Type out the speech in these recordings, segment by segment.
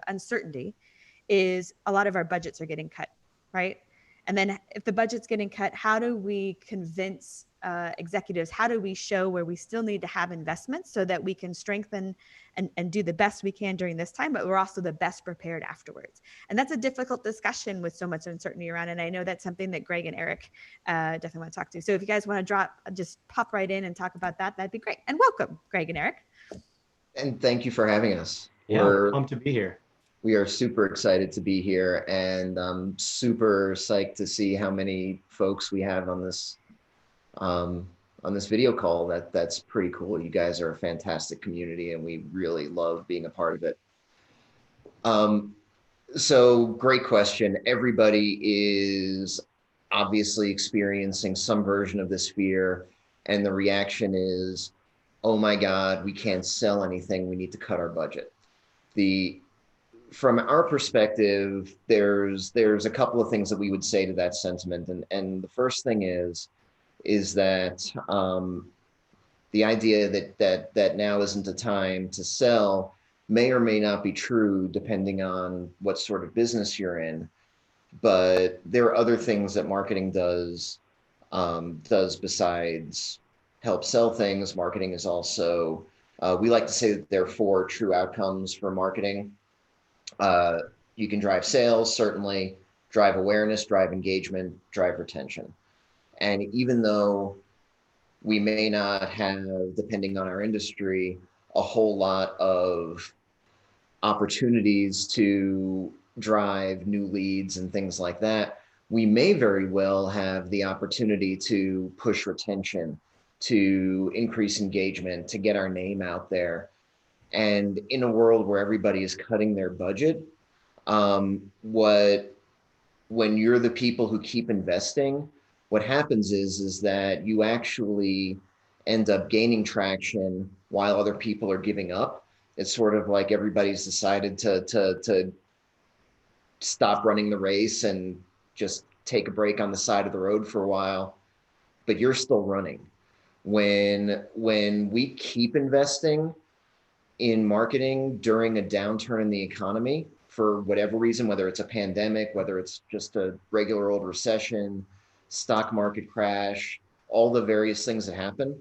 uncertainty is a lot of our budgets are getting cut, right? And then if the budget's getting cut, how do we convince executives? How do we show where we still need to have investments so that we can strengthen and do the best we can during this time, but we're also the best prepared afterwards? And that's a difficult discussion with so much uncertainty around. And I know that's something that Greg and Erik definitely want to talk to. So if you guys want to just pop right in and talk about that, that'd be great. And welcome, Greg and Erik. And thank you for having us. Yeah, we're pumped to be here. We are super excited to be here, and I'm super psyched to see how many folks we have on this video call. That's pretty cool. You guys are a fantastic community, and we really love being a part of it. So great question. Everybody is obviously experiencing some version of this fear, and the reaction is, oh my God, we can't sell anything. We need to cut our budget. From our perspective, there's a couple of things that we would say to that sentiment. And the first thing is that the idea that now isn't a time to sell may or may not be true depending on what sort of business you're in. But there are other things that marketing does besides help sell things. Marketing is also, we like to say that there are 4 true outcomes for marketing. You can drive sales, certainly, drive awareness, drive engagement, drive retention. And even though we may not have, depending on our industry, a whole lot of opportunities to drive new leads and things like that, we may very well have the opportunity to push retention, to increase engagement, to get our name out there. And in a world where everybody is cutting their budget, when you're the people who keep investing, what happens is that you actually end up gaining traction while other people are giving up. It's sort of like everybody's decided to stop running the race and just take a break on the side of the road for a while, but you're still running. When we keep investing in marketing during a downturn in the economy, for whatever reason, whether it's a pandemic, whether it's just a regular old recession, stock market crash, all the various things that happen,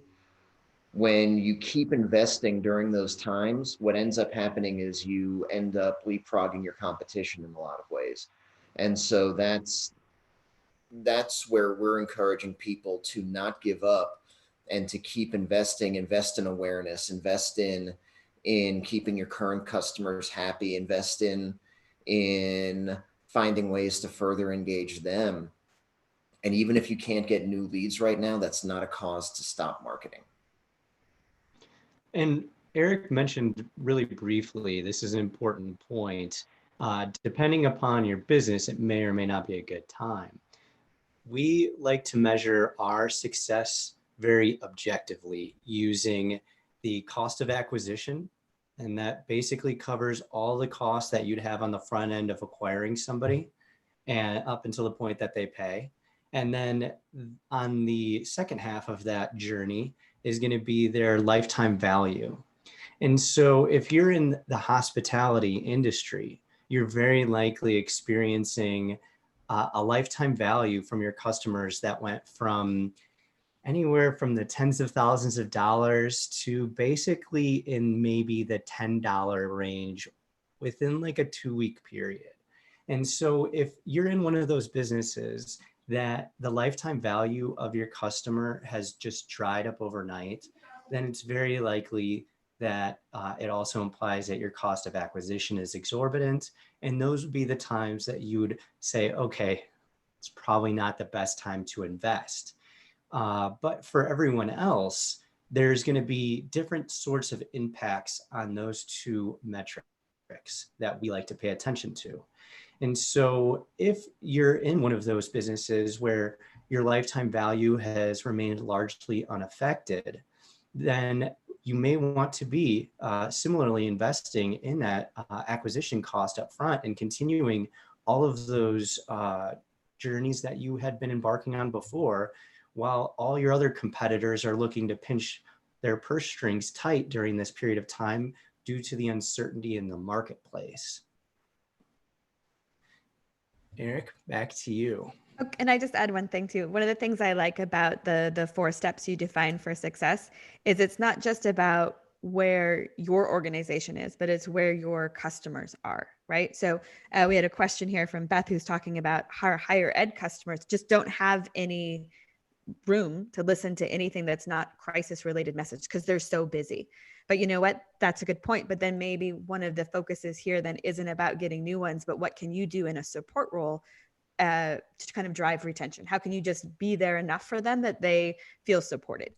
when you keep investing during those times, what ends up happening is you end up leapfrogging your competition in a lot of ways. And so that's where we're encouraging people to not give up and to keep investing, invest in awareness, invest in keeping your current customers happy, invest in finding ways to further engage them. And even if you can't get new leads right now, that's not a cause to stop marketing. And Erik mentioned really briefly, this is an important point. Depending upon your business, it may or may not be a good time. We like to measure our success very objectively using the cost of acquisition. And that basically covers all the costs that you'd have on the front end of acquiring somebody and up until the point that they pay. And then on the second half of that journey is going to be their lifetime value. And so if you're in the hospitality industry, you're very likely experiencing a lifetime value from your customers that went from anywhere from the tens of thousands of dollars to basically in maybe the $10 range within like a 2-week period. And so if you're in one of those businesses that the lifetime value of your customer has just dried up overnight, then it's very likely that it also implies that your cost of acquisition is exorbitant. And those would be the times that you would say, okay, it's probably not the best time to invest. But for everyone else, there's going to be different sorts of impacts on those 2 metrics that we like to pay attention to. And so if you're in one of those businesses where your lifetime value has remained largely unaffected, then you may want to be similarly investing in that acquisition cost up front and continuing all of those journeys that you had been embarking on before, while all your other competitors are looking to pinch their purse strings tight during this period of time due to the uncertainty in the marketplace. Erik, back to you. Okay, and I just add one thing too. One of the things I like about the 4 steps you define for success is it's not just about where your organization is, but it's where your customers are, right? So we had a question here from Beth who's talking about how higher ed customers just don't have any room to listen to anything that's not crisis related message because they're so busy. But you know what? That's a good point. But then maybe one of the focuses here then isn't about getting new ones, but what can you do in a support role to kind of drive retention? How can you just be there enough for them that they feel supported?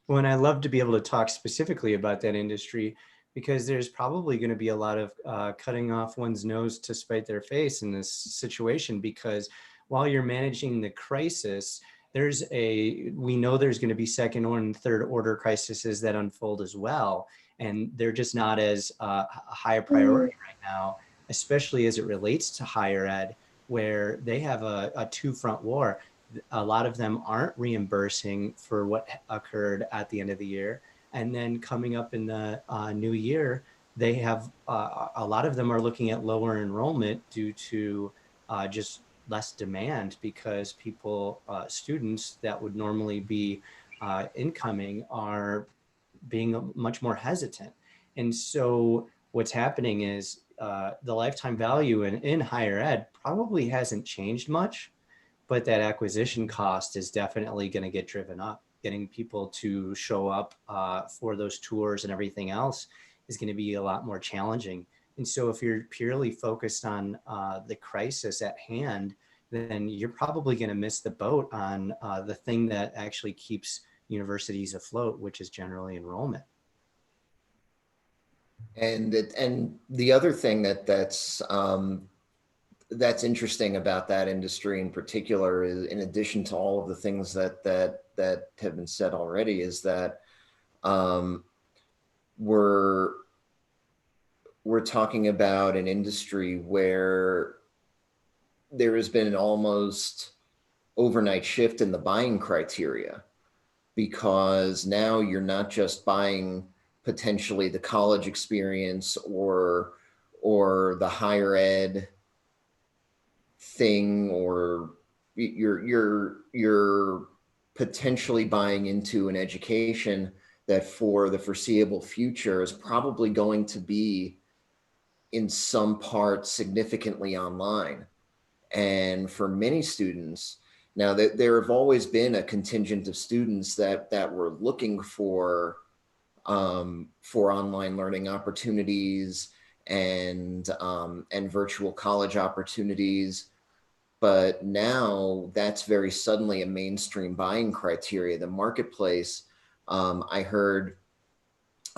Well, and I love to be able to talk specifically about that industry because there's probably going to be a lot of cutting off one's nose to spite their face in this situation, because while you're managing the crisis, we know there's going to be second or and third order crises that unfold as well. And they're just not as high a priority right now, especially as it relates to higher ed, where they have a two-front war. A lot of them aren't reimbursing for what occurred at the end of the year. And then coming up in the new year, they have a lot of them are looking at lower enrollment due to just less demand, because students that would normally be incoming are being much more hesitant. And so what's happening is the lifetime value in higher ed probably hasn't changed much, but that acquisition cost is definitely going to get driven up. Getting people to show up for those tours and everything else is going to be a lot more challenging. And so if you're purely focused on the crisis at hand, then you're probably going to miss the boat on the thing that actually keeps universities afloat, which is generally enrollment. And the other thing that's interesting about that industry in particular is, in addition to all of the things that have been said already, is that we're talking about an industry where there has been an almost overnight shift in the buying criteria, because now you're not just buying potentially the college experience or the higher ed thing, or you're potentially buying into an education that for the foreseeable future is probably going to be in some part significantly online. And for many students, now there have always been a contingent of students that were looking for online learning opportunities and virtual college opportunities. But now that's very suddenly a mainstream buying criteria. The marketplace, I heard,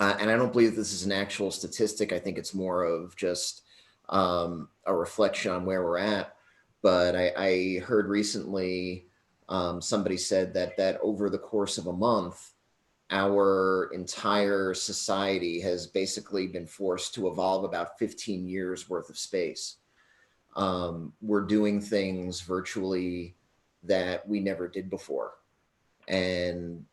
and I don't believe this is an actual statistic. I think it's more of just a reflection on where we're at. But I heard recently somebody said that over the course of a month, our entire society has basically been forced to evolve about 15 years worth of space. We're doing things virtually that we never did before. And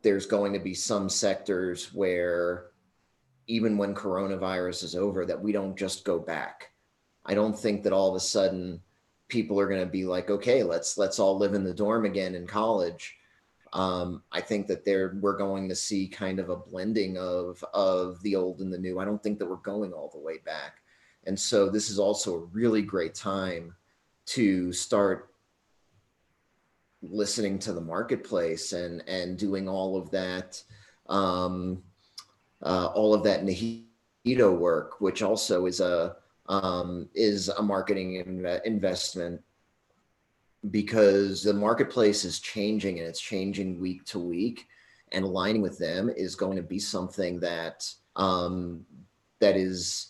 there's going to be some sectors where even when coronavirus is over, that we don't just go back. I don't think that all of a sudden people are going to be like, okay, let's all live in the dorm again in college. I think that we're going to see kind of a blending of the old and the new. I don't think that we're going all the way back. And so this is also a really great time to start listening to the marketplace and doing all of that Nahito work, which also is a marketing investment, because the marketplace is changing and it's changing week to week, and aligning with them is going to be something that is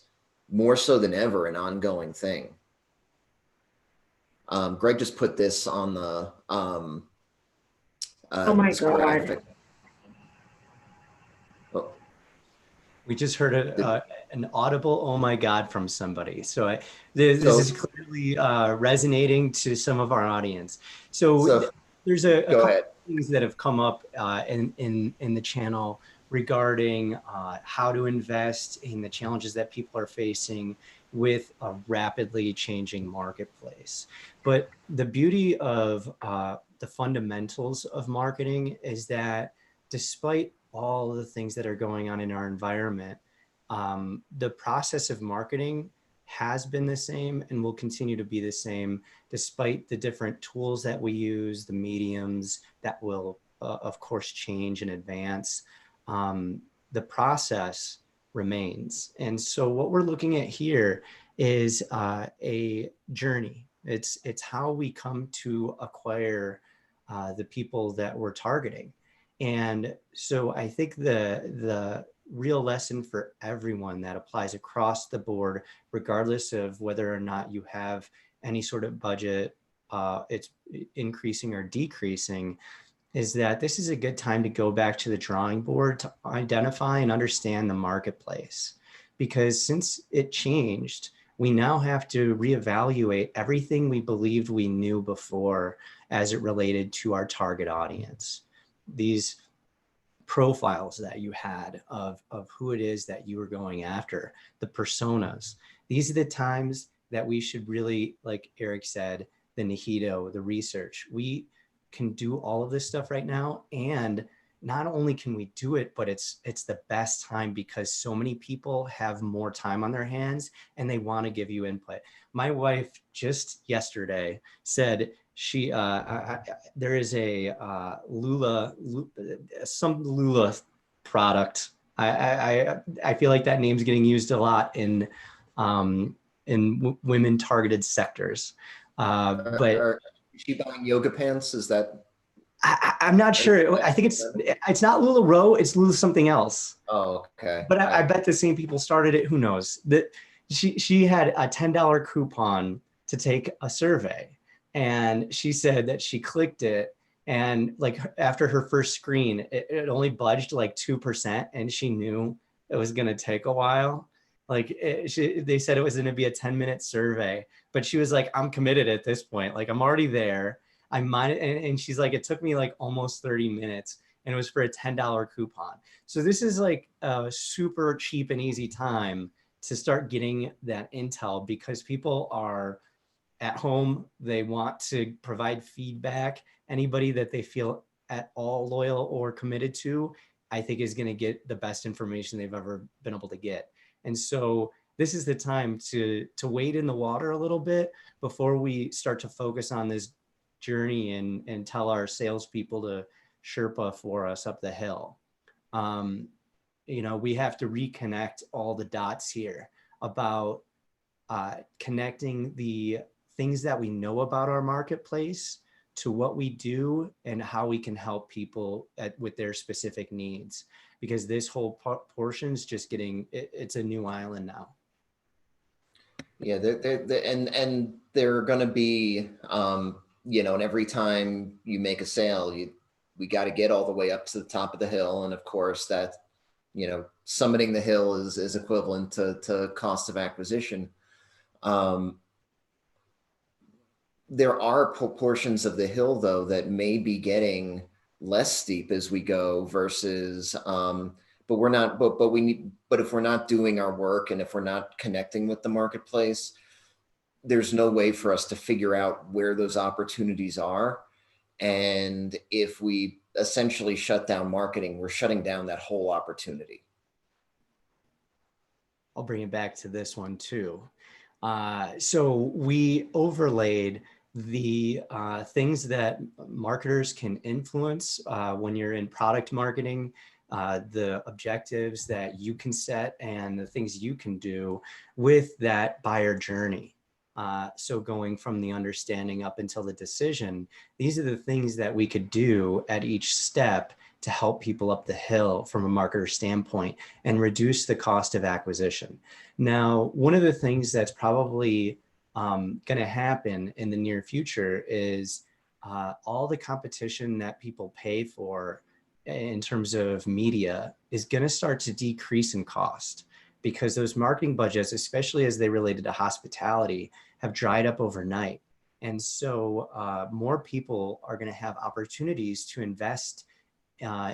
more so than ever an ongoing thing. Greg just put this on the oh my God. Oh. We just heard an audible "oh my God" from somebody. So this is clearly resonating to some of our audience. So there's a couple of things that have come up in the channel regarding how to invest, in the challenges that people are facing with a rapidly changing marketplace. But the beauty of the fundamentals of marketing is that despite all of the things that are going on in our environment, the process of marketing has been the same and will continue to be the same despite the different tools that we use, the mediums that will, of course, change and advance. The process remains. And so what we're looking at here is a journey. It's how we come to acquire the people that we're targeting. And so I think the real lesson for everyone that applies across the board, regardless of whether or not you have any sort of budget, it's increasing or decreasing, is that this is a good time to go back to the drawing board to identify and understand the marketplace. Because since it changed, we now have to reevaluate everything we believed we knew before as it related to our target audience. These profiles that you had of who it is that you were going after, the personas. These are the times that we should really, like Erik said, the Nihito, the research. We can do all of this stuff right now. And not only can we do it, but it's the best time because so many people have more time on their hands and they want to give you input. My wife just yesterday said she there is a some Lula product. I feel like that name's getting used a lot in women targeted sectors. But is she buying yoga pants? Is that? I'm not sure. I think it's not LuLaRoe. It's Lula something else. Oh, okay. But I bet the same people started it. Who knows? That she had a $10 coupon to take a survey, and she said that she clicked it, and like after her first screen, it only budged like 2%, and she knew it was going to take a while. Like they said it was going to be a 10-minute survey, but she was like, I'm committed at this point. Like I'm already there. I might, and she's like, it took me like almost 30 minutes and it was for a $10 coupon. So this is like a super cheap and easy time to start getting that intel because people are at home. They want to provide feedback. Anybody that they feel at all loyal or committed to, I think is going to get the best information they've ever been able to get. And so this is the time to wade in the water a little bit before we start to focus on this journey and tell our salespeople to Sherpa for us up the hill. We have to reconnect all the dots here about connecting the things that we know about our marketplace to what we do and how we can help people with their specific needs. Because this whole portion is just it's a new island now. Yeah, and they're going to be, and every time you make a sale, we got to get all the way up to the top of the hill. And of course that, summiting the hill is equivalent to cost of acquisition. There are portions of the hill though, that may be getting less steep as we go versus, but we're not, but if we're not doing our work and if we're not connecting with the marketplace, there's no way for us to figure out where those opportunities are. And if we essentially shut down marketing, we're shutting down that whole opportunity. I'll bring it back to this one too. So we overlaid the things that marketers can influence when you're in product marketing, the objectives that you can set and the things you can do with that buyer journey. So going from the understanding up until the decision, these are the things that we could do at each step to help people up the hill from a marketer standpoint and reduce the cost of acquisition. Now, one of the things that's probably going to happen in the near future is all the competition that people pay for in terms of media is going to start to decrease in cost because those marketing budgets, especially as they related to hospitality, have dried up overnight. And so more people are going to have opportunities to invest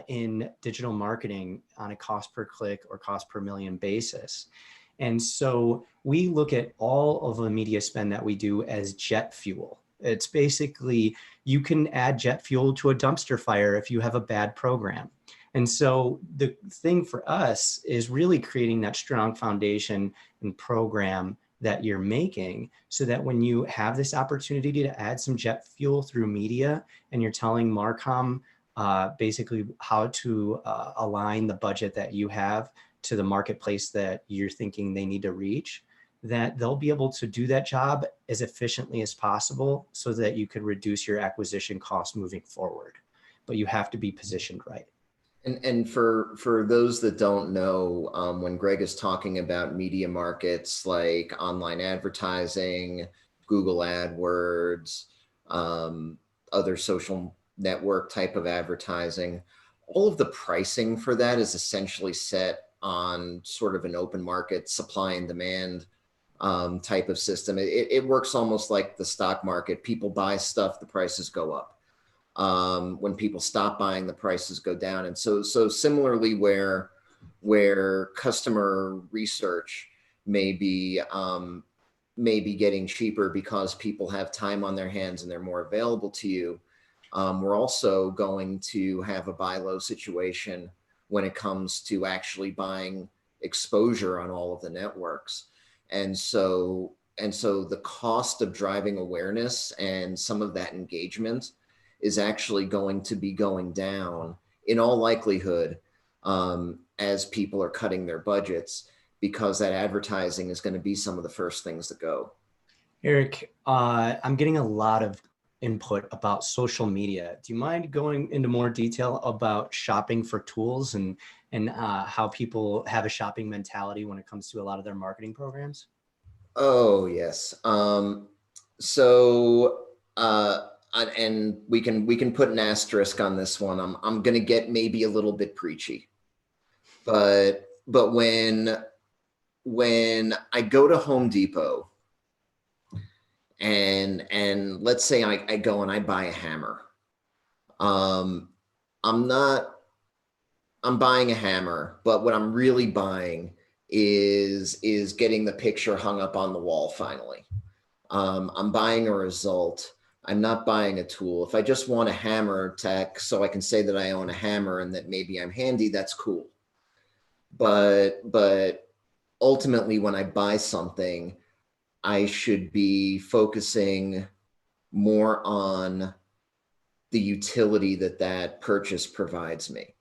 in digital marketing on a cost per click or cost per million basis. And so we look at all of the media spend that we do as jet fuel. It's basically, you can add jet fuel to a dumpster fire if you have a bad program. And so the thing for us is really creating that strong foundation and program that you're making, so that when you have this opportunity to add some jet fuel through media and you're telling Marcom basically how to align the budget that you have to the marketplace that you're thinking they need to reach, that they'll be able to do that job as efficiently as possible so that you could reduce your acquisition costs moving forward. But you have to be positioned right. And for those that don't know, when Greg is talking about media markets like online advertising, Google AdWords, other social network type of advertising, all of the pricing for that is essentially set on sort of an open market supply and demand type of system. It works almost like the stock market. People buy stuff, the prices go up. When people stop buying, the prices go down. And so similarly, where customer research may be getting cheaper because people have time on their hands and they're more available to you, we're also going to have a buy low situation when it comes to actually buying exposure on all of the networks. And so the cost of driving awareness and some of that engagement is actually going to be going down in all likelihood as people are cutting their budgets, because that advertising is going to be some of the first things that go. Erik, I'm getting a lot of input about social media. Do you mind going into more detail about shopping for tools and how people have a shopping mentality when it comes to a lot of their marketing programs? Oh, yes. And we can put an asterisk on this one. I'm going to get maybe a little bit preachy, but when I go to Home Depot and let's say I go and I buy a hammer, I'm buying a hammer, but what I'm really buying is getting the picture hung up on the wall finally. I'm buying a result. I'm not buying a tool. If I just want a hammer tech so I can say that I own a hammer and that maybe I'm handy, that's cool. But ultimately, when I buy something, I should be focusing more on the utility that purchase provides me.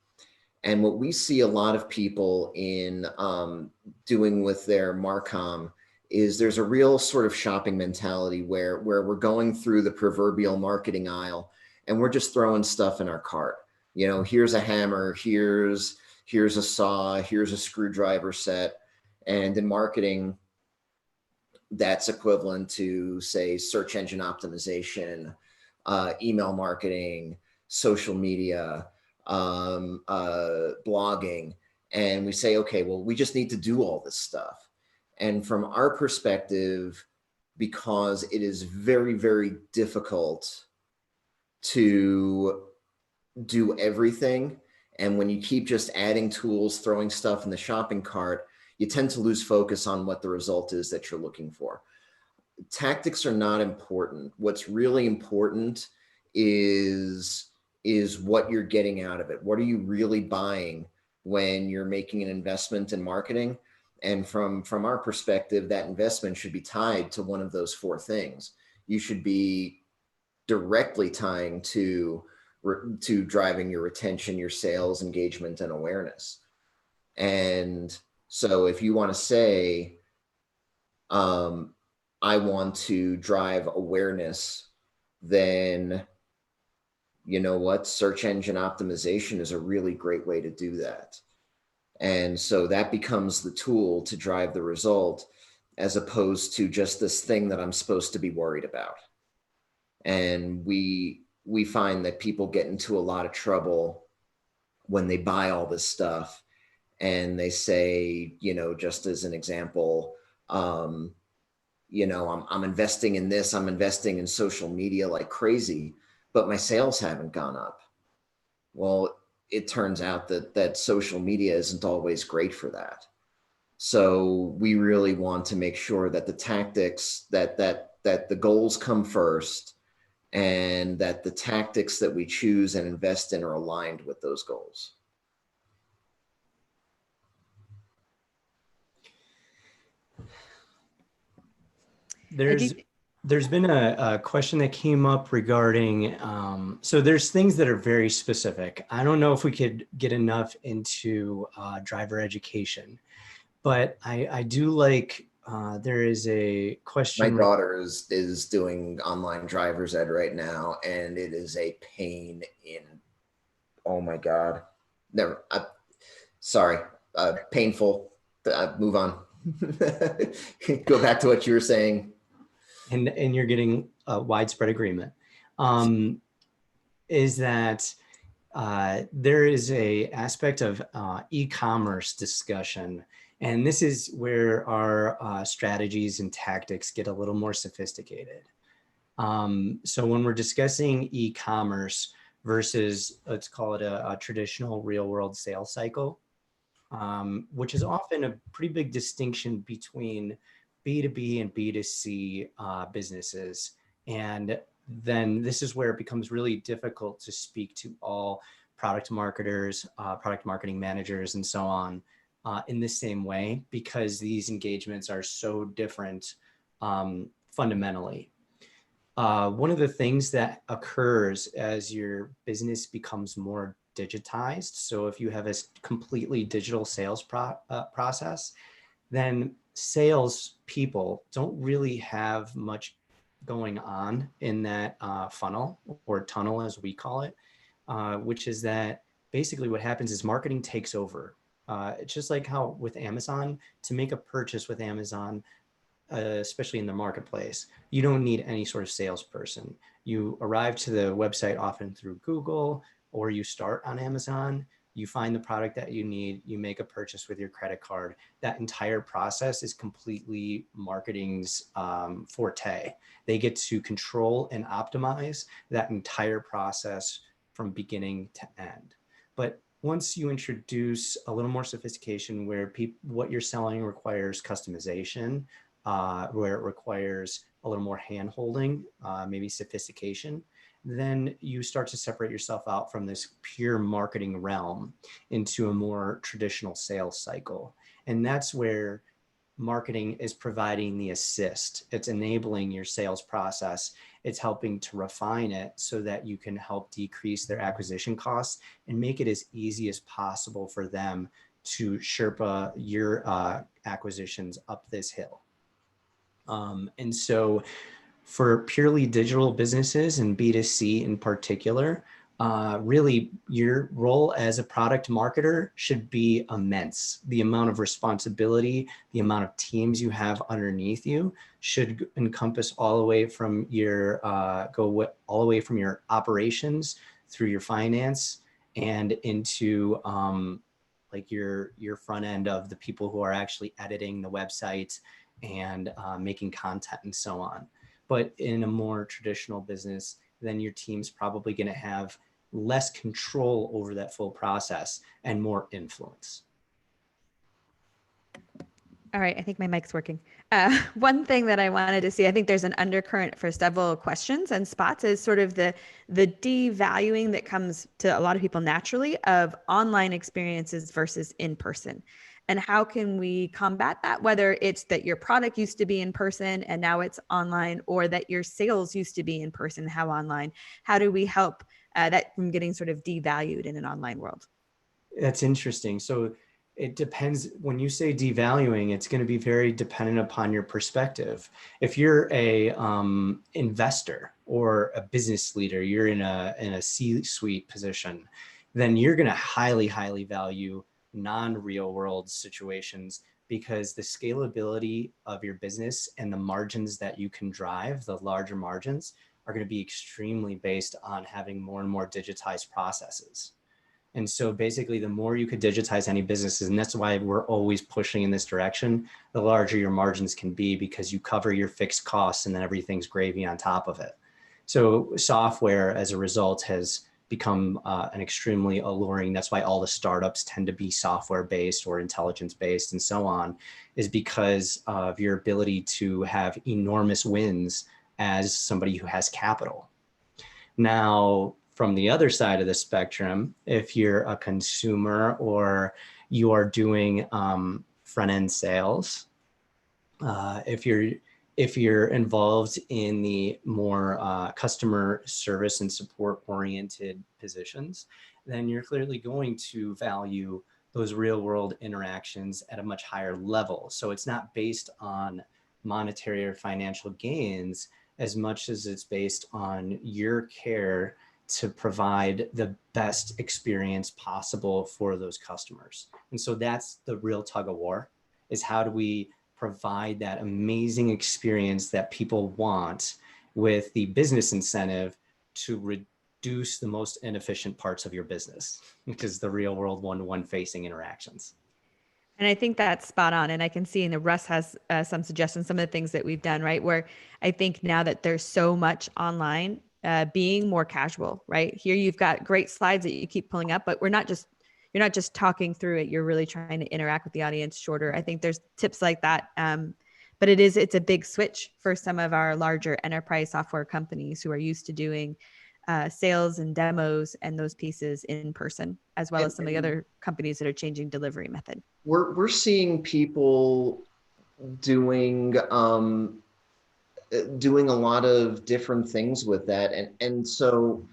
And what we see a lot of people in doing with their Marcom is there's a real sort of shopping mentality where we're going through the proverbial marketing aisle and we're just throwing stuff in our cart. You know, here's a hammer, here's a saw, here's a screwdriver set. And in marketing, that's equivalent to, say, search engine optimization, email marketing, social media, blogging. And we say, okay, well, we just need to do all this stuff. And from our perspective, because it is very, very difficult to do everything, and when you keep just adding tools, throwing stuff in the shopping cart, you tend to lose focus on what the result is that you're looking for. Tactics are not important. What's really important is what you're getting out of it. What are you really buying when you're making an investment in marketing? And from our perspective, that investment should be tied to one of those four things. You should be directly tying to driving your retention, your sales, engagement, and awareness. And so if you want to say, I want to drive awareness, then you know what? Search engine optimization is a really great way to do that. And so that becomes the tool to drive the result, as opposed to just this thing that I'm supposed to be worried about. And we find that people get into a lot of trouble when they buy all this stuff and they say, you know, just as an example, you know, I'm investing in this, I'm investing in social media like crazy, but my sales haven't gone up. Well, it turns out that social media isn't always great for that. So we really want to make sure that the tactics, that the goals come first, and that the tactics that we choose and invest in are aligned with those goals. There's been a question that came up regarding, so there's things that are very specific. I don't know if we could get enough into driver education, but I do like, there is a question. My daughter is doing online driver's ed right now, and it is a pain in, oh my God. Never, sorry, painful. Move on. Go back to what you were saying. And you're getting a widespread agreement, is that there is a aspect of e-commerce discussion. And this is where our strategies and tactics get a little more sophisticated. So when we're discussing e-commerce versus, let's call it a traditional real world sales cycle, which is often a pretty big distinction between B2B and B2C businesses. And then this is where it becomes really difficult to speak to all product marketers, product marketing managers, and so on in the same way, because these engagements are so different fundamentally. One of the things that occurs as your business becomes more digitized, so if you have a completely digital sales process, then sales people don't really have much going on in that funnel, or tunnel as we call it, which is that basically what happens is marketing takes over. It's just like how with Amazon, to make a purchase with Amazon, especially in the marketplace, you don't need any sort of salesperson. You arrive to the website often through Google, or you start on Amazon, you find the product that you need, you make a purchase with your credit card. That entire process is completely marketing's forte. They get to control and optimize that entire process from beginning to end. But once you introduce a little more sophistication where what you're selling requires customization, where it requires a little more hand-holding, maybe sophistication, then you start to separate yourself out from this pure marketing realm into a more traditional sales cycle. And that's where marketing is providing the assist. It's enabling your sales process. It's helping to refine it so that you can help decrease their acquisition costs and make it as easy as possible for them to Sherpa your acquisitions up this hill. And so for purely digital businesses and B2C in particular, really your role as a product marketer should be immense. The amount of responsibility, the amount of teams you have underneath you should encompass all the way from your, all the way from your operations through your finance and into like your front end of the people who are actually editing the website and making content and so on. But in a more traditional business, then your team's probably going to have less control over that full process and more influence. All right, I think my mic's working. One thing that I wanted to see, I think there's an undercurrent for several questions and spots, is sort of the devaluing that comes to a lot of people naturally of online experiences versus in person. And how can we combat that? Whether it's that your product used to be in person and now it's online, or that your sales used to be in person, how online? How do we help that from getting sort of devalued in an online world? That's interesting. So it depends. When you say devaluing, it's going to be very dependent upon your perspective. If you're a investor or a business leader, you're in a C-suite position, then you're going to highly value non-real world situations, because the scalability of your business and the margins that you can drive, the larger margins, are going to be extremely based on having more and more digitized processes. And so basically the more you could digitize any businesses, and that's why we're always pushing in this direction, the larger your margins can be, because you cover your fixed costs and then everything's gravy on top of it. So software as a result has become an extremely alluring. That's why all the startups tend to be software based or intelligence based and so on, is because of your ability to have enormous wins as somebody who has capital. Now, from the other side of the spectrum, if you're a consumer or you are doing front end sales, if you're involved in the more customer service and support oriented positions, then you're clearly going to value those real world interactions at a much higher level. So it's not based on monetary or financial gains as much as it's based on your care to provide the best experience possible for those customers. And so that's the real tug of war, is how do we provide that amazing experience that people want with the business incentive to reduce the most inefficient parts of your business, which is the real world one-to-one facing interactions. And I think that's spot on. And I can see, and Russ has some suggestions, some of the things that we've done, right? Where I think now that there's so much online, being more casual, right? Here you've got great slides that you keep pulling up, but you're not just talking through it. You're really trying to interact with the audience shorter. I think there's tips like that. But it's a big switch for some of our larger enterprise software companies who are used to doing sales and demos and those pieces in person, as well as some of the other companies that are changing delivery method. We're seeing people doing doing a lot of different things with that, and so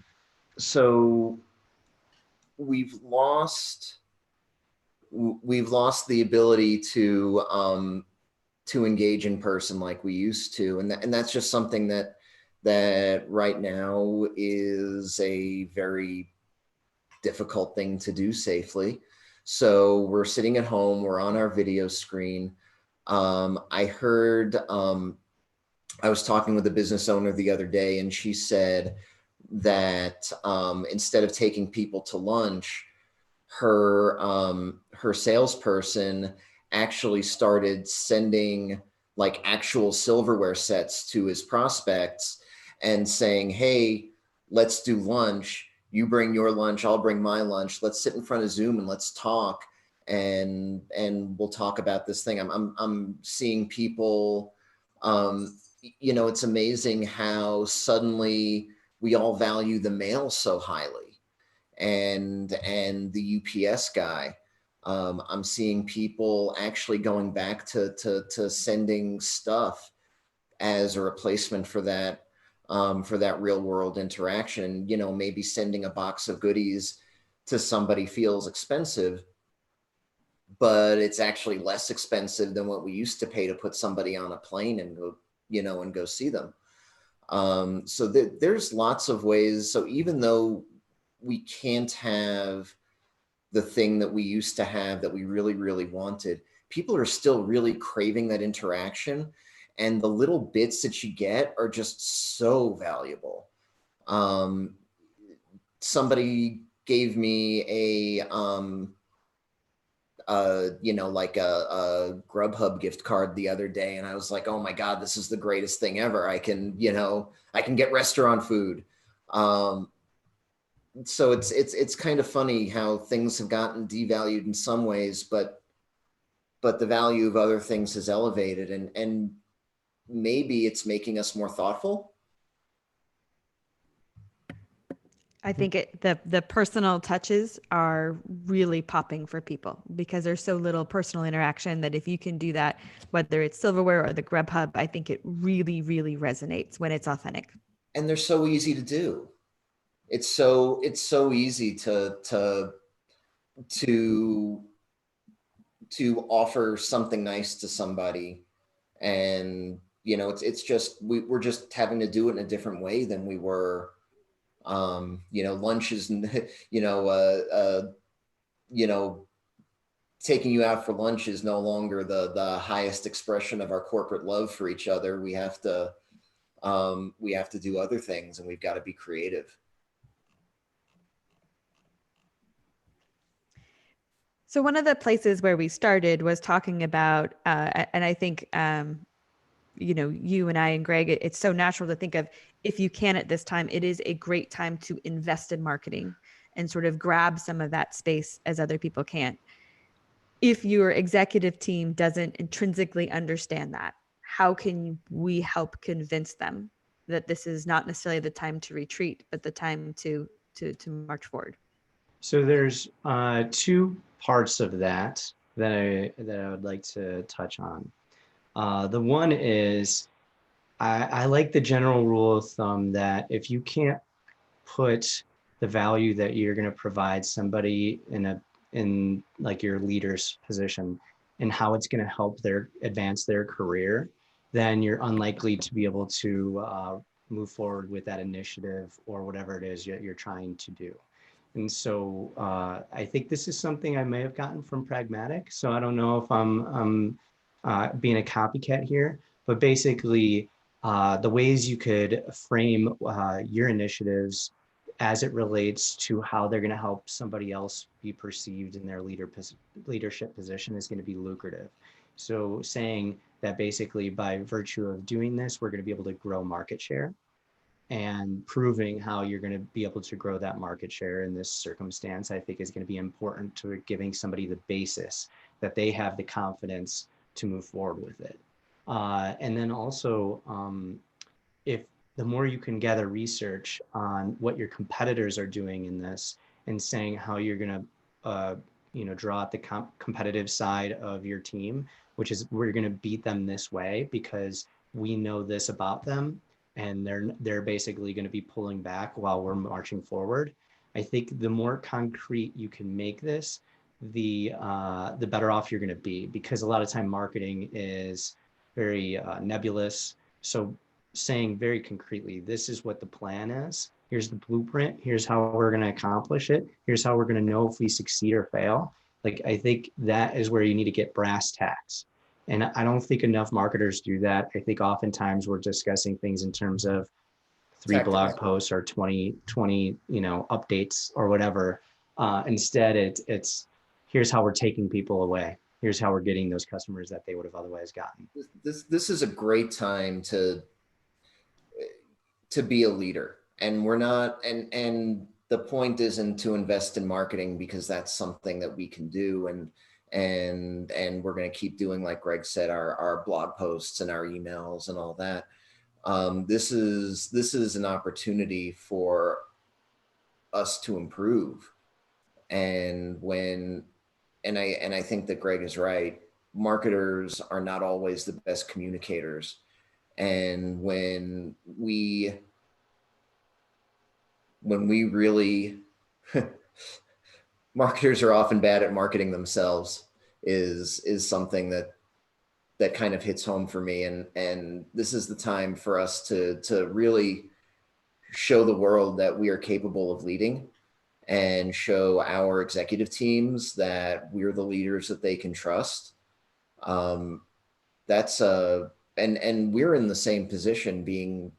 we've lost the ability to engage in person like we used to, and that's just something that right now is a very difficult thing to do safely. So we're sitting at home, we're on our video screen. I heard, I was talking with a business owner the other day, and she said that instead of taking people to lunch, her salesperson actually started sending like actual silverware sets to his prospects and saying, hey, let's do lunch. You bring your lunch, I'll bring my lunch. Let's sit in front of Zoom and let's talk, and we'll talk about this thing. I'm seeing people, it's amazing how suddenly we all value the mail so highly, and the UPS guy. I'm seeing people actually going back to sending stuff as a replacement for that real world interaction. Maybe sending a box of goodies to somebody feels expensive, but it's actually less expensive than what we used to pay to put somebody on a plane and go, and go see them. So there's lots of ways. So even though we can't have the thing that we used to have that we really, really wanted, people are still really craving that interaction. And the little bits that you get are just so valuable. Somebody gave me a Grubhub gift card the other day, and I was like, oh my God, this is the greatest thing ever. I can get restaurant food. So it's kind of funny how things have gotten devalued in some ways, but the value of other things has elevated, and maybe it's making us more thoughtful. I think the personal touches are really popping for people because there's so little personal interaction that if you can do that, whether it's silverware or the Grubhub, I think it really, really resonates when it's authentic. And they're so easy to do. It's so easy to offer something nice to somebody, and it's just we're just having to do it in a different way than we were. Lunch is taking you out for lunch is no longer the highest expression of our corporate love for each other. We have to do other things, and we've got to be creative. So one of the places where we started was talking about, and I think you and I and Greg, it's so natural to think of, if you can at this time, it is a great time to invest in marketing and sort of grab some of that space as other people can't. If your executive team doesn't intrinsically understand that, how can we help convince them that this is not necessarily the time to retreat, but the time to march forward? So there's two parts of that I would like to touch on. The one is, I like the general rule of thumb that if you can't put the value that you're going to provide somebody in like your leader's position and how it's going to help advance their career, then you're unlikely to be able to move forward with that initiative or whatever it is you're trying to do. And so I think this is something I may have gotten from Pragmatic. So I don't know if I'm being a copycat here, but basically the ways you could frame your initiatives as it relates to how they're going to help somebody else be perceived in their leadership position is going to be lucrative. So saying that basically by virtue of doing this, we're going to be able to grow market share, and proving how you're going to be able to grow that market share in this circumstance, I think is going to be important to giving somebody the basis that they have the confidence to move forward with it. And then also, if the more you can gather research on what your competitors are doing in this and saying how you're going to draw out the competitive side of your team, which is we're going to beat them this way because we know this about them, and they're basically going to be pulling back while we're marching forward. I think the more concrete you can make this, the better off you're going to be, because a lot of time marketing is very nebulous. So saying very concretely, this is what the plan is, here's the blueprint, here's how we're going to accomplish it, here's how we're going to know if we succeed or fail. Like, I think that is where you need to get brass tacks. And I don't think enough marketers do that. I think oftentimes we're discussing things in terms of 3 blog posts or 20 updates or whatever. Instead, it's here's how we're taking people away. Here's how we're getting those customers that they would have otherwise gotten. This is a great time to be a leader. And we're not, and the point isn't to invest in marketing because that's something that we can do. And we're going to keep doing, like Greg said, our blog posts and our emails and all that. This is an opportunity for us to improve. And I think that Greg is right. Marketers are not always the best communicators. And when we really marketers are often bad at marketing themselves is something that kind of hits home for me. And this is the time for us to really show the world that we are capable of leading, and show our executive teams that we're the leaders that they can trust. And we're in the same position,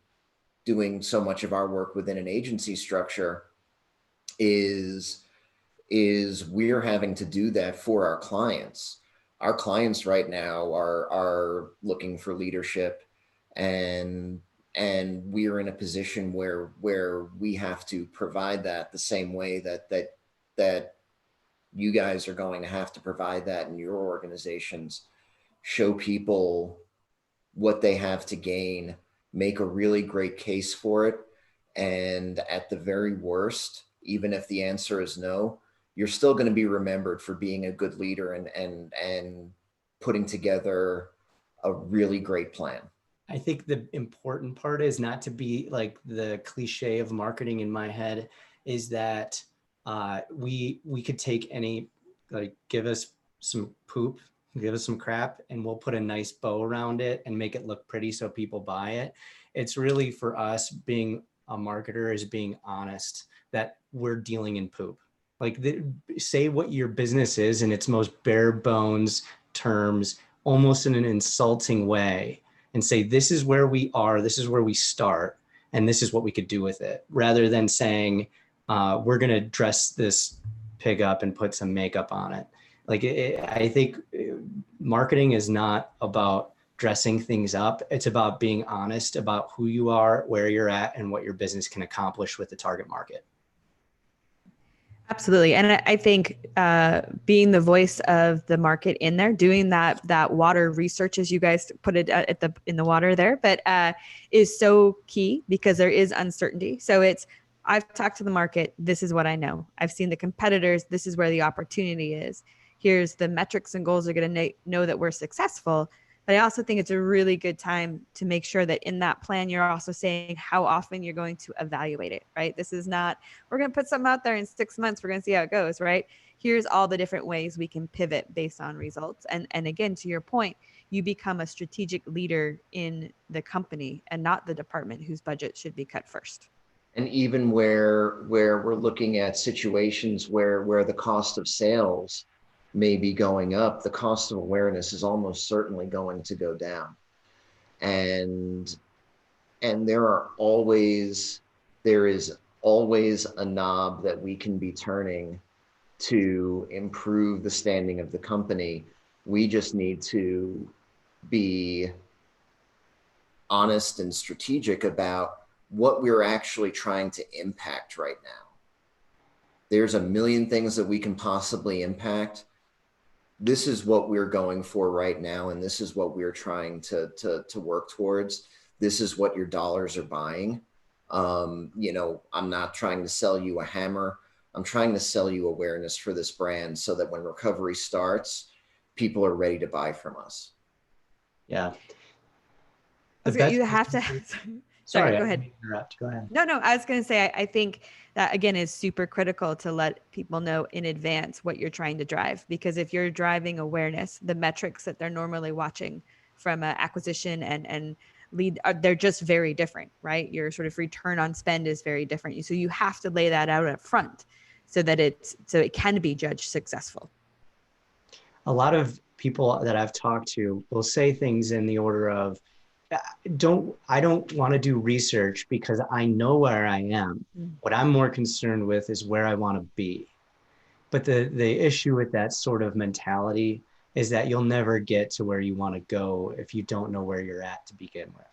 doing so much of our work within an agency structure, is we're having to do that for our clients. Our clients right now are looking for leadership, and we're in a position where we have to provide that the same way that you guys are going to have to provide that in your organizations. Show people what they have to gain, make a really great case for it. And at the very worst, even if the answer is no, you're still going to be remembered for being a good leader and putting together a really great plan. I think the important part is not to be like the cliche of marketing in my head, is that we could take any, like, give us some poop, give us some crap, and we'll put a nice bow around it and make it look pretty so people buy it. It's really, for us, being a marketer is being honest that we're dealing in poop. Like, say what your business is in its most bare bones terms, almost in an insulting way, and say, this is where we are, this is where we start, and this is what we could do with it, rather than saying, we're going to dress this pig up and put some makeup on it. Like, I think marketing is not about dressing things up. It's about being honest about who you are, where you're at, and what your business can accomplish with the target market. Absolutely. And I think being the voice of the market in there, doing that water research, as you guys put it in the water there, but is so key, because there is uncertainty. So I've talked to the market. This is what I know. I've seen the competitors. This is where the opportunity is. Here's the metrics and goals are going to know that we're successful. But I also think it's a really good time to make sure that in that plan, you're also saying how often you're going to evaluate it, right? This is not, we're going to put something out there in 6 months, we're going to see how it goes, right? Here's all the different ways we can pivot based on results. And again, to your point, you become a strategic leader in the company and not the department whose budget should be cut first. And even where we're looking at situations where the cost of sales may be going up, the cost of awareness is almost certainly going to go down. And there is always a knob that we can be turning to improve the standing of the company. We just need to be honest and strategic about what we're actually trying to impact right now. There's a million things that we can possibly impact. This is what we're going for right now, and this is what we're trying to work towards. This is what your dollars are buying. You know, I'm not trying to sell you a hammer. I'm trying to sell you awareness for this brand so that when recovery starts, people are ready to buy from us. Yeah. You have to. Sorry, go ahead. Go ahead. No, I was going to say, I think that, again, is super critical to let people know in advance what you're trying to drive. Because if you're driving awareness, the metrics that they're normally watching from acquisition and lead, they're just very different, right? Your sort of return on spend is very different. So you have to lay that out up front so that it can be judged successful. A lot of people that I've talked to will say things in the order of, I don't want to do research because I know where I am. What I'm more concerned with is where I want to be. But the issue with that sort of mentality is that you'll never get to where you want to go if you don't know where you're at to begin with.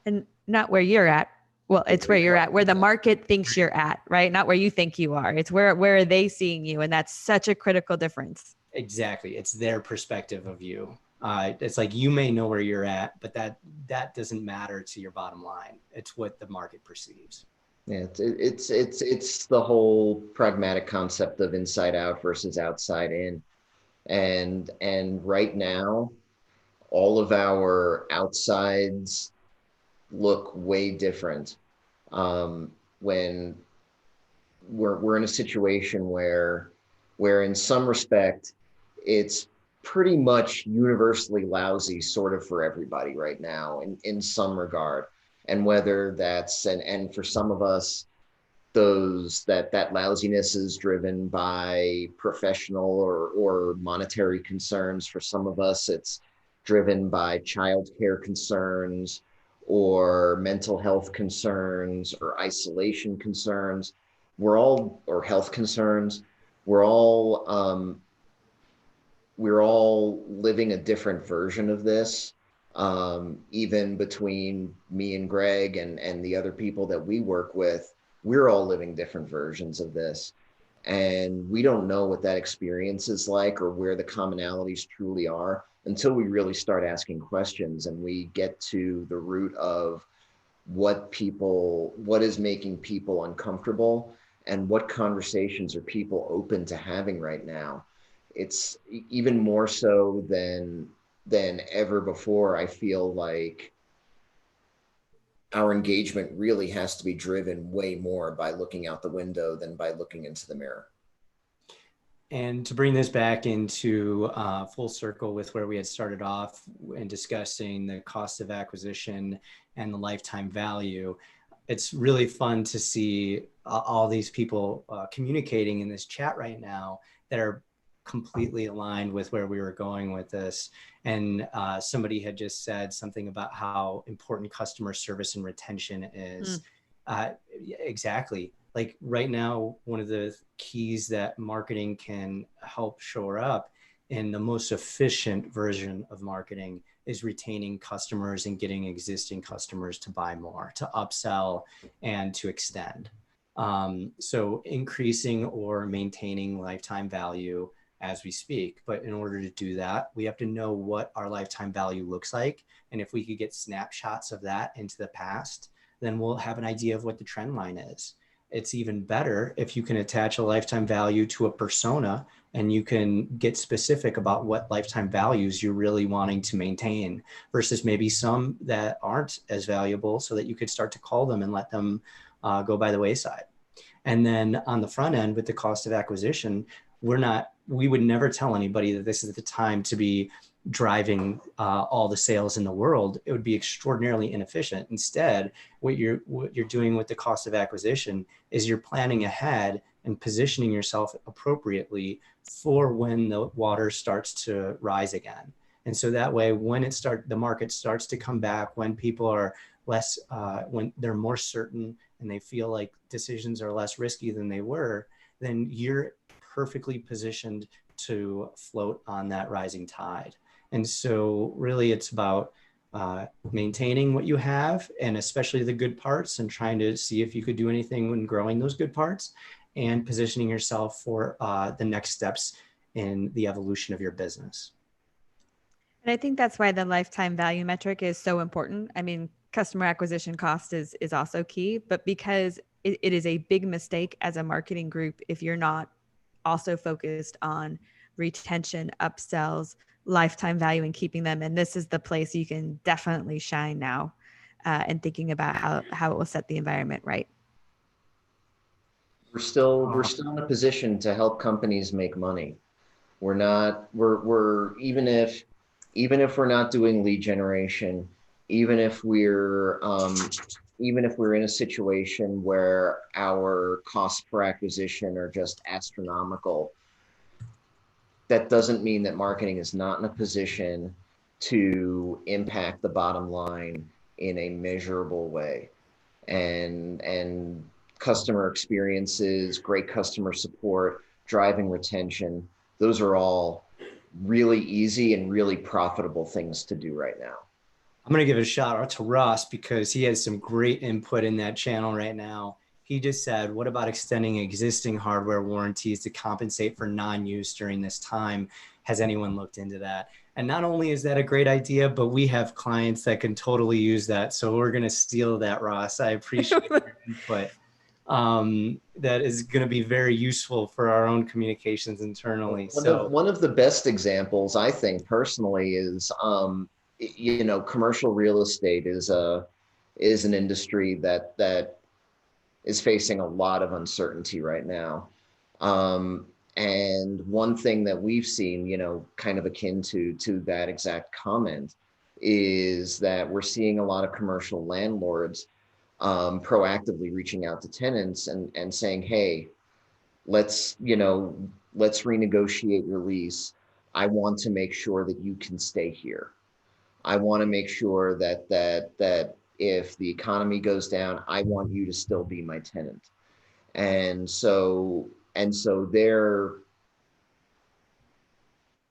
And not where you're at. Well, it's where you're at, where the market thinks you're at, right? Not where you think you are. It's where are they seeing you? And that's such a critical difference. Exactly. It's their perspective of you. It's like, you may know where you're at, but that doesn't matter to your bottom line. It's what the market perceives. Yeah, it's the whole pragmatic concept of inside out versus outside in. And right now, all of our outsides look way different. When we're in a situation where in some respect, it's pretty much universally lousy sort of for everybody right now in some regard. And whether that's, and for some of us, that lousiness is driven by professional or monetary concerns. For some of us, it's driven by childcare concerns or mental health concerns or isolation concerns. Or health concerns. We're all living a different version of this. Even between me and Greg and the other people that we work with, we're all living different versions of this. And we don't know what that experience is like or where the commonalities truly are until we really start asking questions and we get to the root of what is making people uncomfortable and what conversations are people open to having right now. It's even more so than ever before. I feel like our engagement really has to be driven way more by looking out the window than by looking into the mirror. And to bring this back into full circle with where we had started off and discussing the cost of acquisition and the lifetime value, it's really fun to see all these people communicating in this chat right now that are completely aligned with where we were going with this. And somebody had just said something about how important customer service and retention is. Exactly. Like right now, one of the keys that marketing can help shore up in the most efficient version of marketing is retaining customers and getting existing customers to buy more, to upsell, and to extend. So increasing or maintaining lifetime value as we speak. But in order to do that, we have to know what our lifetime value looks like. And if we could get snapshots of that into the past, then we'll have an idea of what the trend line is. It's even better if you can attach a lifetime value to a persona and you can get specific about what lifetime values you're really wanting to maintain versus maybe some that aren't as valuable, so that you could start to call them and let them go by the wayside. And then on the front end with the cost of acquisition, we would never tell anybody that this is the time to be driving all the sales in the world. It would be extraordinarily inefficient. Instead, what you're doing with the cost of acquisition is you're planning ahead and positioning yourself appropriately for when the water starts to rise again. And so that way, when the market starts to come back, when people are less, when they're more certain and they feel like decisions are less risky than they were, then you're perfectly positioned to float on that rising tide. And so really it's about maintaining what you have, and especially the good parts, and trying to see if you could do anything when growing those good parts, and positioning yourself for the next steps in the evolution of your business. And I think that's why the lifetime value metric is so important. I mean, customer acquisition cost is also key, but because it is a big mistake as a marketing group if you're not also focused on retention, upsells, lifetime value, and keeping them. And this is the place you can definitely shine now, and thinking about how it will set the environment right. We're still in a position to help companies make money. We're even if we're not doing lead generation, even if we're in a situation where our costs per acquisition are just astronomical, that doesn't mean that marketing is not in a position to impact the bottom line in a measurable way. And customer experiences, great customer support, driving retention, those are all really easy and really profitable things to do right now. I'm going to give a shout out to Ross because he has some great input in that channel right now. He just said, what about extending existing hardware warranties to compensate for non-use during this time? Has anyone looked into that? And not only is that a great idea, but we have clients that can totally use that. So we're going to steal that, Ross. I appreciate your input. That is going to be very useful for our own communications internally. One of the best examples, I think personally, is commercial real estate is an industry that is facing a lot of uncertainty right now. And one thing that we've seen, kind of akin to that exact comment, is that we're seeing a lot of commercial landlords proactively reaching out to tenants and saying, hey, let's renegotiate your lease. I want to make sure that you can stay here. I want to make sure that if the economy goes down, I want you to still be my tenant. And so they're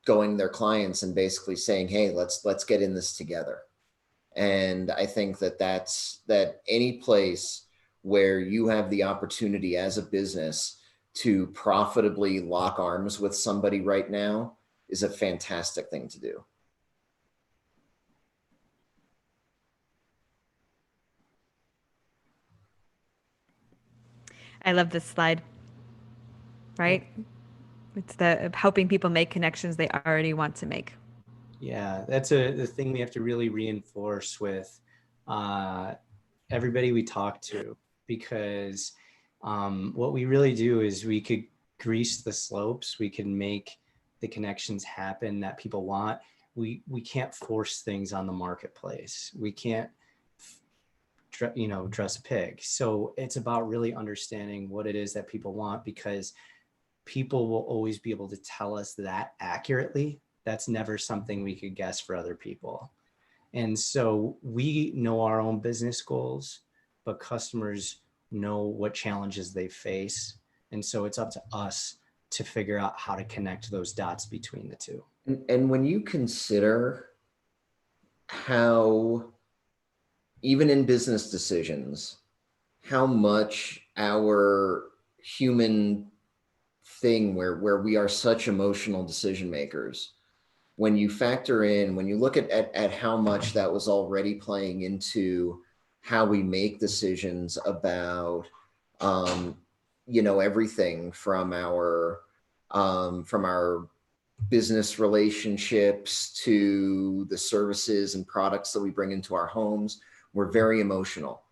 going to their clients and basically saying, hey, let's get in this together. And I think that any place where you have the opportunity as a business to profitably lock arms with somebody right now is a fantastic thing to do. I love this slide, right? It's the helping people make connections they already want to make. Yeah, that's the thing we have to really reinforce with everybody we talk to, because what we really do is we could grease the slopes, we can make the connections happen that people want. We can't force things on the marketplace. We can't dress a pig. So it's about really understanding what it is that people want, because people will always be able to tell us that accurately. That's never something we could guess for other people. And so we know our own business goals, but customers know what challenges they face. And so it's up to us to figure out how to connect those dots between the two. And when you consider how, even in business decisions, how much our human thing where we are such emotional decision makers, when you factor in, when you look at how much that was already playing into how we make decisions about, everything from our business relationships to the services and products that we bring into our homes, we're very emotional.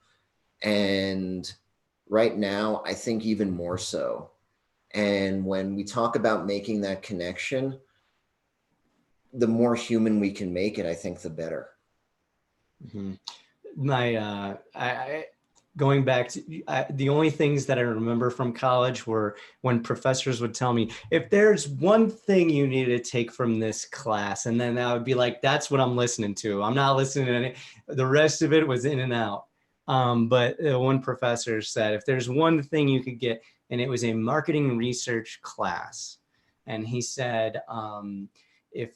And right now, I think even more so. And when we talk about making that connection, the more human we can make it, I think the better. Mm-hmm. Going back to the only things that I remember from college were when professors would tell me, if there's one thing you need to take from this class, and then I would be like, that's what I'm listening to. I'm not listening to any, the rest of it was in and out. But one professor said, if there's one thing you could get, and it was a marketing research class. And he said, if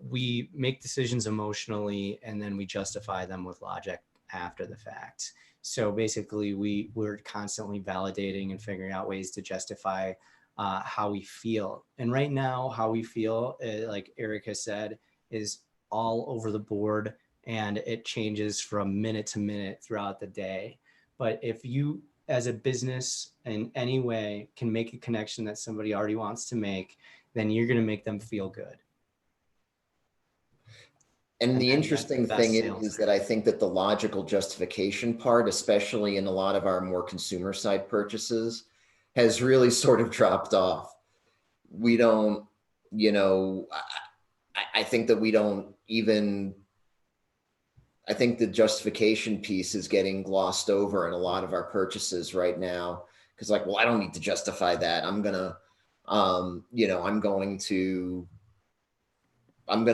we make decisions emotionally and then we justify them with logic after the fact. So basically we're constantly validating and figuring out ways to justify how we feel. And right now, how we feel, like Erik has said, is all over the board, and it changes from minute to minute throughout the day. But if you, as a business in any way, can make a connection that somebody already wants to make, then you're going to make them feel good. And the interesting thing is that I think that the logical justification part, especially in a lot of our more consumer side purchases, has really sort of dropped off. We don't, I think that we don't even, I think the justification piece is getting glossed over in a lot of our purchases right now. Because like, well, I don't need to justify that. I'm going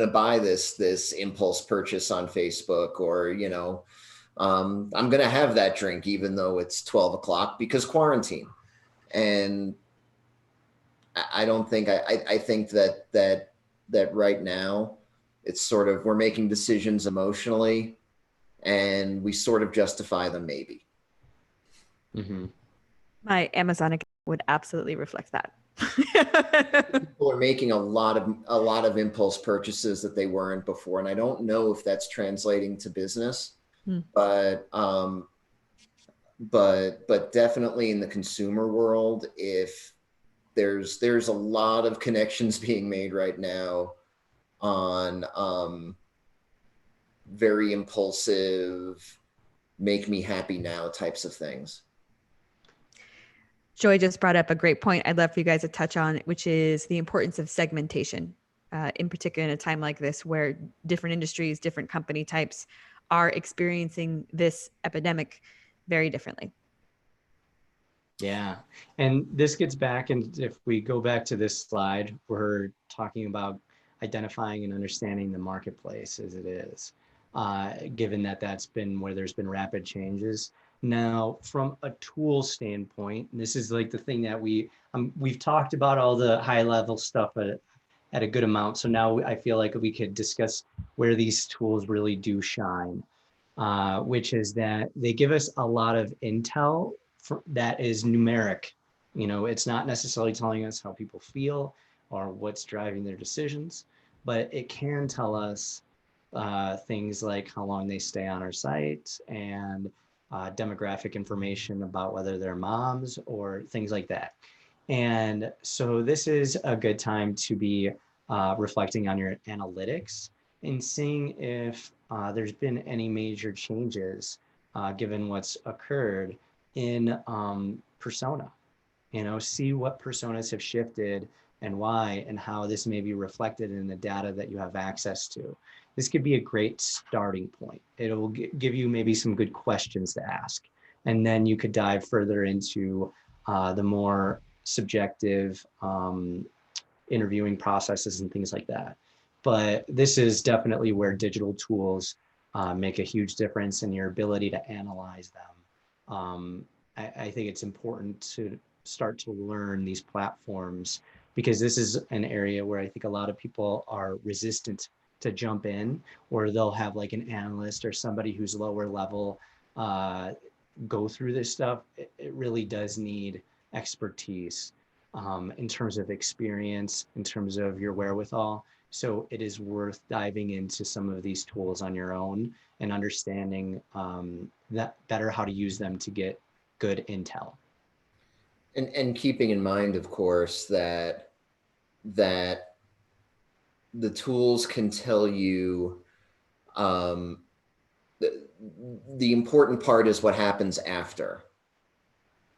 to buy this impulse purchase on Facebook, or, I'm going to have that drink even though it's 12 o'clock because quarantine. And I don't think, I think that right now it's sort of, we're making decisions emotionally and we sort of justify them maybe. Mm-hmm. My Amazon account would absolutely reflect that. People are making a lot of impulse purchases that they weren't before, and I don't know if that's translating to business, but definitely in the consumer world, if there's a lot of connections being made right now on very impulsive, make me happy now types of things. Joy just brought up a great point I'd love for you guys to touch on, which is the importance of segmentation, in particular in a time like this where different industries, different company types are experiencing this epidemic very differently. Yeah, and this gets back, and if we go back to this slide, we're talking about identifying and understanding the marketplace as it is, given that that's been where there's been rapid changes. Now, from a tool standpoint, this is like the thing that we've talked about all the high level stuff at a good amount. So now I feel like we could discuss where these tools really do shine, which is that they give us a lot of intel that is numeric. It's not necessarily telling us how people feel or what's driving their decisions, but it can tell us things like how long they stay on our site and demographic information about whether they're moms or things like that. And so this is a good time to be reflecting on your analytics and seeing if there's been any major changes given what's occurred in persona. See what personas have shifted and why, and how this may be reflected in the data that you have access to. This could be a great starting point. It'll give you maybe some good questions to ask. And then you could dive further into the more subjective interviewing processes and things like that. But this is definitely where digital tools make a huge difference in your ability to analyze them. I think it's important to start to learn these platforms, because this is an area where I think a lot of people are resistant to jump in, or they'll have like an analyst or somebody who's lower level go through this stuff. It really does need expertise in terms of experience, in terms of your wherewithal. So it is worth diving into some of these tools on your own and understanding that better how to use them to get good intel. And keeping in mind, of course, that the tools can tell you the important part is what happens after.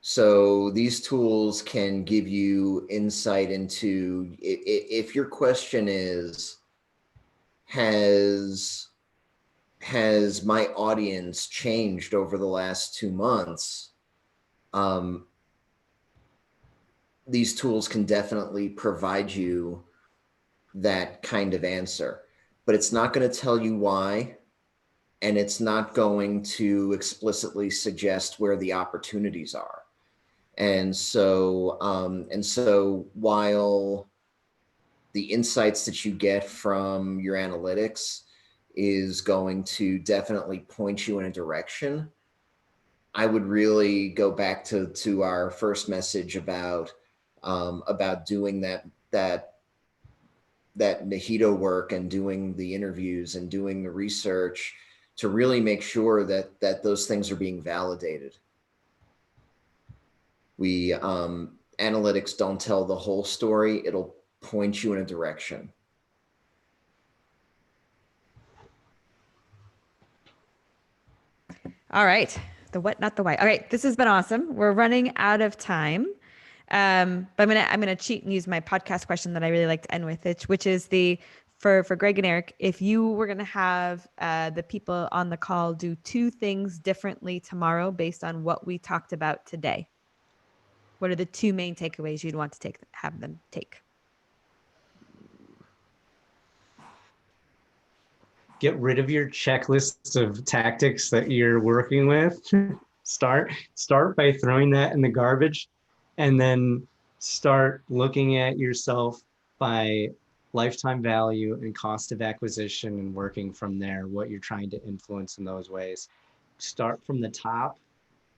So these tools can give you insight into if your question is, has my audience changed over the last 2 months? These tools can definitely provide you that kind of answer, but it's not going to tell you why, and it's not going to explicitly suggest where the opportunities are. And so while the insights that you get from your analytics is going to definitely point you in a direction, I would really go back to our first message about doing that mojito work and doing the interviews and doing the research to really make sure that those things are being validated. Analytics don't tell the whole story. It'll point you in a direction. All right. The what, not the why. All right. This has been awesome. We're running out of time. But I'm gonna cheat and use my podcast question that I really like to end with, which is for Greg and Erik, if you were gonna have the people on the call do 2 things differently tomorrow based on what we talked about today, what are the 2 main takeaways you'd want to have them take? Get rid of your checklist of tactics that you're working with. Start by throwing that in the garbage, and then start looking at yourself by lifetime value and cost of acquisition and working from there, what you're trying to influence in those ways. Start from the top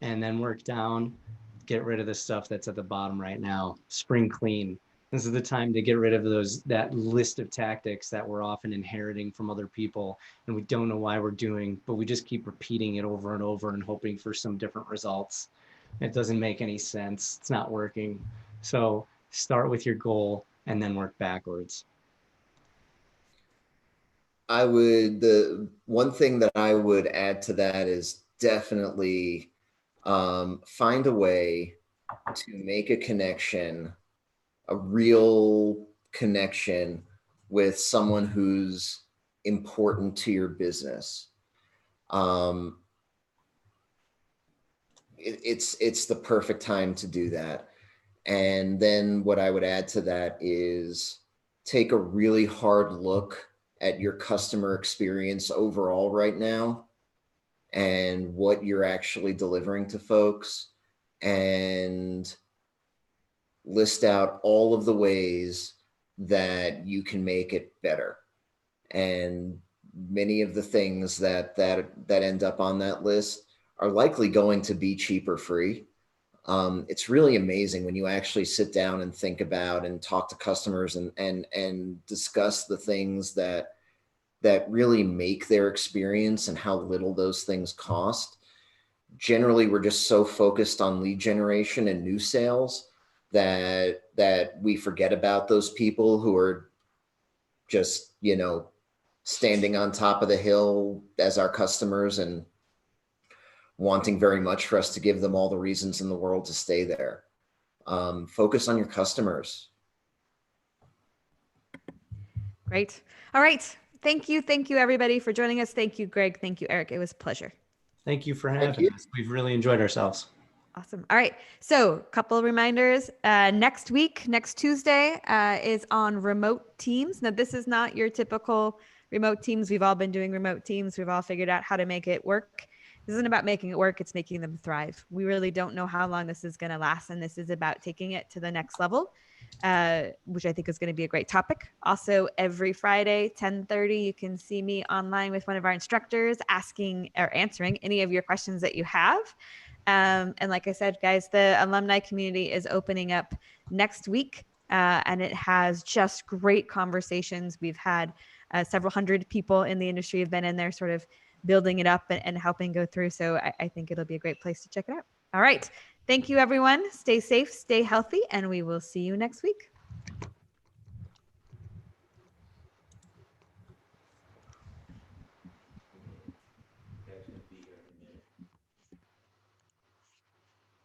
and then work down. Get rid of the stuff that's at the bottom right now. Spring clean. This is the time to get rid of that list of tactics that we're often inheriting from other people, and we don't know why we're doing, but we just keep repeating it over and over and hoping for some different results. It doesn't make any sense. It's not working. So start with your goal and then work backwards. The one thing that I would add to that is definitely find a way to make a connection, a real connection with someone who's important to your business. It's the perfect time to do that. And then what I would add to that is take a really hard look at your customer experience overall right now and what you're actually delivering to folks, and list out all of the ways that you can make it better. And many of the things that end up on that list are likely going to be cheap or free. It's really amazing when you actually sit down and think about and talk to customers and discuss the things that really make their experience and how little those things cost. Generally, we're just so focused on lead generation and new sales that we forget about those people who are just, standing on top of the hill as our customers and wanting very much for us to give them all the reasons in the world to stay there. Focus on your customers. Great. All right. Thank you. Thank you, everybody, for joining us. Thank you, Greg. Thank you, Erik. It was a pleasure. Thank you for having us. We've really enjoyed ourselves. Awesome. All right. So a couple of reminders. Next week, next Tuesday, is on remote teams. Now, this is not your typical remote teams. We've all been doing remote teams. We've all figured out how to make it work. This isn't about making it work. It's making them thrive. We really don't know how long this is going to last. And this is about taking it to the next level. which I think is going to be a great topic. Also, every Friday, 10:30, you can see me online with one of our instructors asking or answering any of your questions that you have. And like I said, guys, the alumni community is opening up next week, and it has just great conversations. We've had several hundred people in the industry have been in there sort of building it up and helping go through. So I think it'll be a great place to check it out. All right. Thank you, everyone. Stay safe, stay healthy, and we will see you next week.